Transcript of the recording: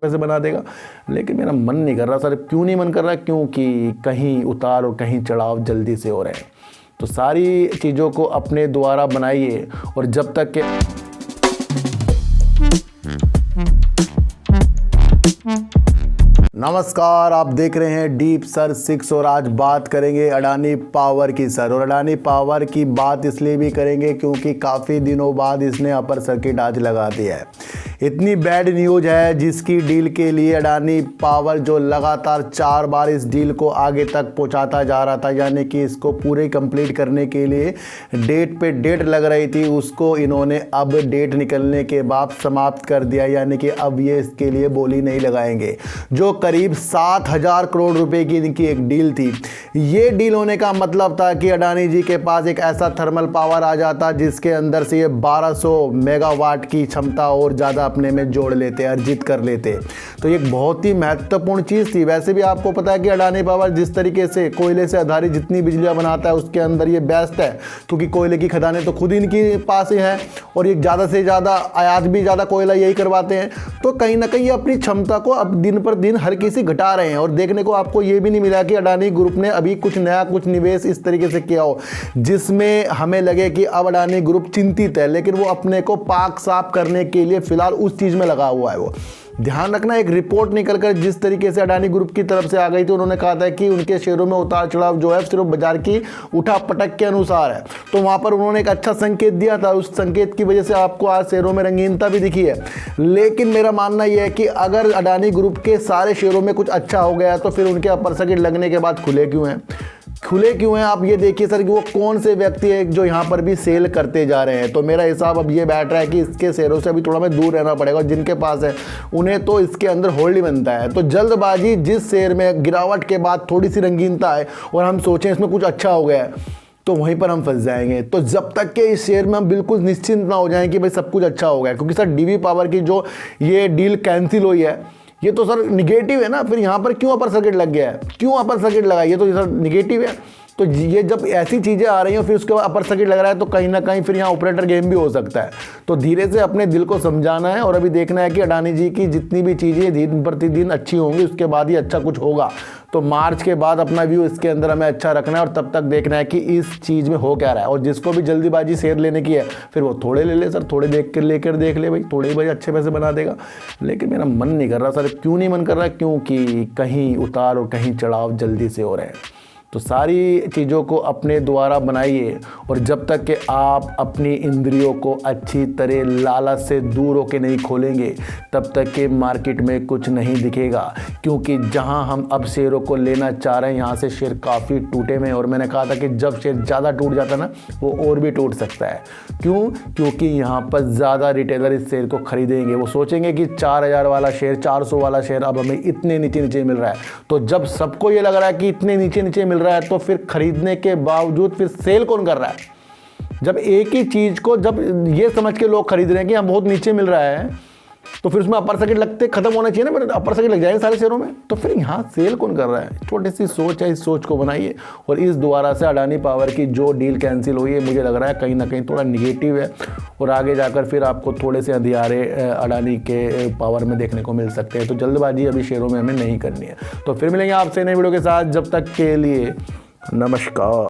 पैसे बना देगा। लेकिन मेरा मन नहीं कर रहा सर। क्यों नहीं मन कर रहा? क्योंकि कहीं उतार और कहीं चढ़ाव जल्दी से हो रहे हैं। तो सारी चीज़ों को अपने द्वारा बनाइए और जब तक के नमस्कार, आप देख रहे हैं डीप सर 6 और आज बात करेंगे अडानी पावर की सर। और अडानी पावर की बात इसलिए भी करेंगे क्योंकि काफ़ी दिनों बाद इसने अपर सर्किट आज लगा दिया है। इतनी बैड न्यूज है जिसकी डील के लिए अडानी पावर जो लगातार 4 बार इस डील को आगे तक पहुंचाता जा रहा था, यानी कि इसको पूरे कंप्लीट करने के लिए डेट पे डेट लग रही थी, उसको इन्होंने अब डेट निकलने के बाद समाप्त कर दिया। यानी कि अब ये इसके लिए बोली नहीं लगाएंगे। जो करीब 7,000 करोड़ रुपए की इनकी एक डील थी। ये डील होने का मतलब था कि अडानी जी के पास एक ऐसा थर्मल पावर आ जाता जिसके अंदर से ये 1200 मेगावाट की क्षमता और ज़्यादा अपने में जोड़ लेते, अर्जित कर लेते। तो एक बहुत ही महत्वपूर्ण चीज़ थी। वैसे भी आपको पता है कि अडानी पावर जिस तरीके से कोयले से आधारित जितनी बिजलियाँ बनाता है उसके अंदर ये बेस्ट है, क्योंकि कोयले की खदानें तो खुद इनके पास ही हैं और ये ज़्यादा से ज़्यादा आयात भी ज़्यादा कोयला यही करवाते हैं। तो कहीं ना कहीं ये अपनी क्षमता को अब दिन पर दिन हर किसी घटा रहे हैं। और देखने को आपको ये भी नहीं मिला कि अडानी ग्रुप ने अभी कुछ नया कुछ निवेश इस तरीके से किया हो जिसमें हमें लगे कि अब अडानी ग्रुप चिंतित है। लेकिन वो अपने को पाक साफ करने के लिए फिलहाल उस चीज़ में लगा हुआ है। वो ध्यान रखना, एक रिपोर्ट निकलकर जिस तरीके से अडानी ग्रुप की तरफ से आ गई थी, उन्होंने कहा था कि उनके शेयरों में उतार चढ़ाव जो है सिर्फ बाजार की उठा पटक के अनुसार है। तो वहां पर उन्होंने एक अच्छा संकेत दिया था। उस संकेत की वजह से आपको आज शेयरों में रंगीनता भी दिखी है। लेकिन मेरा मानना यह है कि अगर अडानी ग्रुप के सारे शेयरों में कुछ अच्छा हो गया तो फिर उनके अपर सर्किट लगने के बाद खुले क्यों हैं? आप ये देखिए सर कि वो कौन से व्यक्ति है जो यहाँ पर भी सेल करते जा रहे हैं। तो मेरा हिसाब अब ये बैठ रहा है कि इसके शेयरों से अभी थोड़ा मैं दूर रहना पड़ेगा। और जिनके पास है उन्हें तो इसके अंदर होल्ड ही बनता है। तो जल्दबाजी, जिस शेयर में गिरावट के बाद थोड़ी सी रंगीनता है और हम सोचें इसमें कुछ अच्छा हो गया है, तो वहीं पर हम फंस जाएंगे। तो जब तक के इस शेयर में हम बिल्कुल निश्चिंत ना हो जाएं कि भाई सब कुछ अच्छा हो गया, क्योंकि सर डीवी पावर की जो ये डील कैंसिल हुई है ये तो सर निगेटिव है ना। फिर यहाँ पर क्यों अपर सर्किट लग गया है? क्यों अपर सर्किट लगा? ये तो सर निगेटिव है। तो ये जब ऐसी चीज़ें आ रही हैं फिर उसके बाद अपर सर्किट लग रहा है तो कहीं ना कहीं फिर यहाँ ऑपरेटर गेम भी हो सकता है। तो धीरे से अपने दिल को समझाना है और अभी देखना है कि अडानी जी की जितनी भी चीज़ें दिन प्रतिदिन अच्छी होंगी उसके बाद ही अच्छा कुछ होगा। तो मार्च के बाद अपना व्यू इसके अंदर हमें अच्छा रखना है और तब तक देखना है कि इस चीज़ में हो क्या रहा है। और जिसको भी जल्दीबाजी शेयर लेने की है फिर वो थोड़े ले ले सर, थोड़े देख ले भाई, थोड़े ही भाई अच्छे पैसे बना देगा। लेकिन मेरा मन नहीं कर रहा सर। क्यों नहीं मन कर रहा? क्योंकि कहीं उतार और कहीं चढ़ाव जल्दी से हो रहे हैं। तो सारी चीज़ों को अपने द्वारा बनाइए और जब तक कि आप अपनी इंद्रियों को अच्छी तरह लालच से दूर होकर नहीं खोलेंगे तब तक के मार्केट में कुछ नहीं दिखेगा। क्योंकि जहां हम अब शेयरों को लेना चाह रहे हैं यहाँ से शेयर काफ़ी टूटे हुए हैं। और मैंने कहा था कि जब शेयर ज़्यादा टूट जाता है ना वो और भी टूट सकता है। क्यों? क्योंकि यहाँ पर ज़्यादा रिटेलर इस शेयर को खरीदेंगे। वो सोचेंगे कि 4,000 वाला शेयर, 400 वाला शेयर अब हमें इतने नीचे मिल रहा है। तो जब सबको ये लग रहा है कि इतने नीचे मिल रहा है तो फिर खरीदने के बावजूद फिर सेल कौन कर रहा है? जब एक ही चीज को जब ये समझ के लोग खरीद रहे हैं कि हम बहुत नीचे मिल रहा है तो फिर उसमें अपर सर्किट लगते खत्म होना चाहिए ना। अपर सर्किट लग जाएंगे सारे शेयरों में, तो फिर यहाँ सेल कौन कर रहा है? छोटी सी सोच है, इस सोच को बनाइए। और इस द्वारा से अडानी पावर की जो डील कैंसिल हुई है मुझे लग रहा है कहीं ना कहीं थोड़ा निगेटिव है और आगे जाकर फिर आपको थोड़े से अंधियारे अडानी के पावर में देखने को मिल सकते हैं। तो जल्दबाजी अभी शेयरों में हमें नहीं करनी है। तो फिर मिलेंगे आपसे नई वीडियो के साथ। जब तक के लिए नमस्कार।